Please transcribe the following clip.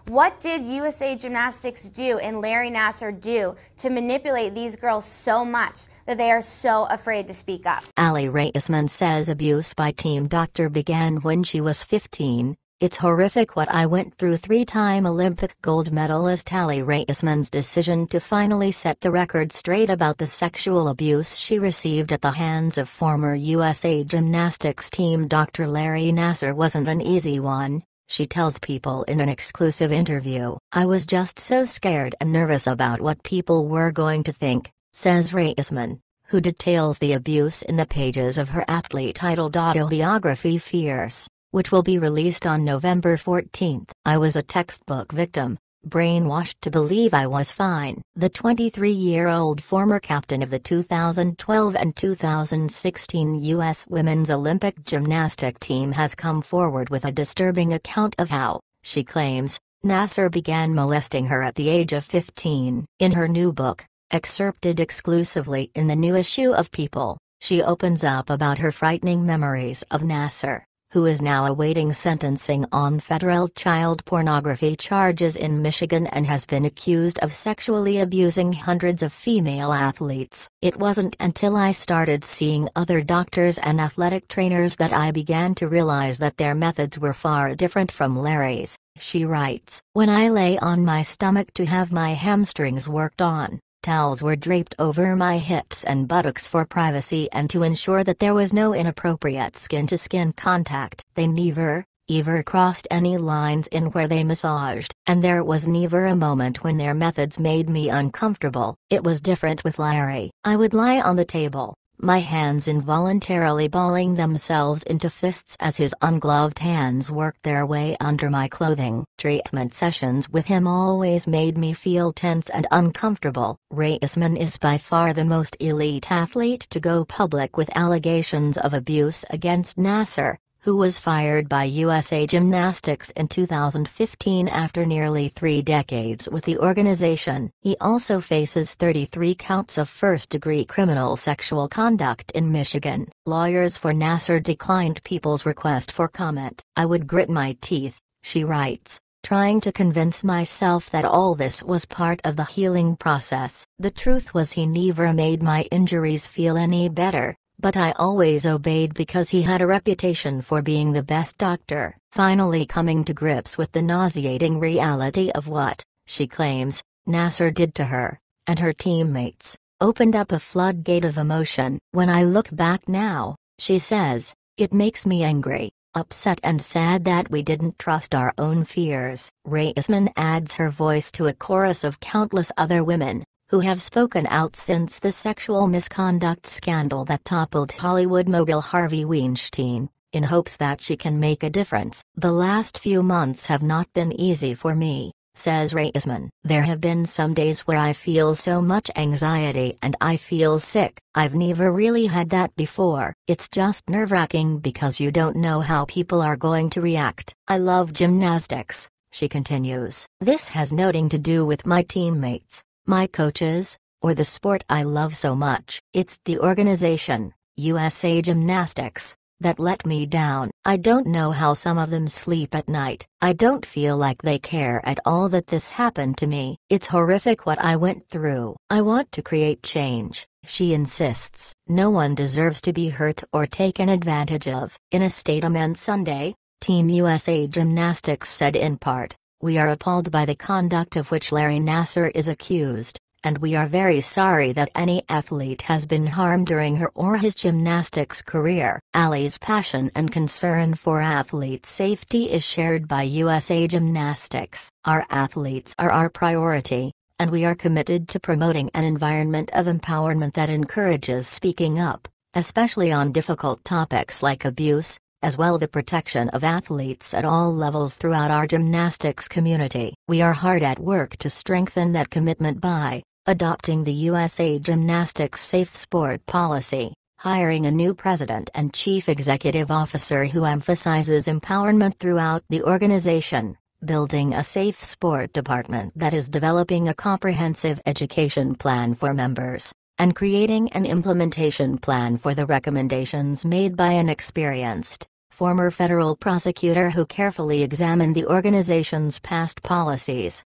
What did USA Gymnastics do and Larry Nassar do to manipulate these girls so much that they are so afraid to speak up? Aly Raisman says abuse by team doctor began when she was 15. It's horrific what I went through. Three-time Olympic gold medalist Aly Raisman's decision to finally set the record straight about the sexual abuse she received at the hands of former USA Gymnastics team Dr. Larry Nassar wasn't an easy one. She tells People in an exclusive interview, "I was just so scared and nervous about what people were going to think," says Raisman, who details the abuse in the pages of her aptly-titled autobiography Fierce, which will be released on November 14. "I was a textbook victim, brainwashed to believe I was fine." The 23-year-old former captain of the 2012 and 2016 U.S. Women's Olympic Gymnastic team has come forward with a disturbing account of how, she claims, Nassar began molesting her at the age of 15. In her new book, excerpted exclusively in the new issue of People, she opens up about her frightening memories of Nassar, who is now awaiting sentencing on federal child pornography charges in Michigan and has been accused of sexually abusing hundreds of female athletes. "It wasn't until I started seeing other doctors and athletic trainers that I began to realize that their methods were far different from Larry's," she writes. "When I lay on my stomach to have my hamstrings worked on, towels were draped over my hips and buttocks for privacy and to ensure that there was no inappropriate skin-to-skin contact. They never, ever crossed any lines in where they massaged, and there was never a moment when their methods made me uncomfortable. It was different with Larry. I would lie on the table, my hands involuntarily balling themselves into fists as his ungloved hands worked their way under my clothing. Treatment sessions with him always made me feel tense and uncomfortable." Raisman is by far the most elite athlete to go public with allegations of abuse against Nassar, who was fired by USA Gymnastics in 2015 after nearly 3 decades with the organization. He also faces 33 counts of first-degree criminal sexual conduct in Michigan. Lawyers for Nassar declined People's request for comment. "I would grit my teeth," she writes, "trying to convince myself that all this was part of the healing process. The truth was he never made my injuries feel any better. But I always obeyed because he had a reputation for being the best doctor." Finally coming to grips with the nauseating reality of what, she claims, Nassar did to her, and her teammates, opened up a floodgate of emotion. "When I look back now," she says, "it makes me angry, upset and sad that we didn't trust our own fears." Raisman adds her voice to a chorus of countless other women, who have spoken out since the sexual misconduct scandal that toppled Hollywood mogul Harvey Weinstein, in hopes that she can make a difference. "The last few months have not been easy for me," says Raisman. "There have been some days where I feel so much anxiety and I feel sick. I've never really had that before. It's just nerve-wracking because you don't know how people are going to react. I love gymnastics," she continues. "This has nothing to do with my teammates, my coaches, or the sport I love so much. It's the organization, USA Gymnastics, that let me down. I don't know how some of them sleep at night. I don't feel like they care at all that this happened to me. It's horrific what I went through. I want to create change," she insists. No one deserves to be hurt or taken advantage of. In a statement Sunday, Team USA Gymnastics said in part, "We are appalled by the conduct of which Larry Nassar is accused, and we are very sorry that any athlete has been harmed during her or his gymnastics career." Aly's passion and concern for athlete safety is shared by USA Gymnastics. "Our athletes are our priority, and we are committed to promoting an environment of empowerment that encourages speaking up, especially on difficult topics like abuse, as well the protection of athletes at all levels throughout our gymnastics community. We are hard at work to strengthen that commitment by adopting the USA Gymnastics Safe Sport Policy, hiring a new president and chief executive officer who emphasizes empowerment throughout the organization, building a safe sport department that is developing a comprehensive education plan for members, and creating an implementation plan for the recommendations made by an experienced, former federal prosecutor who carefully examined the organization's past policies.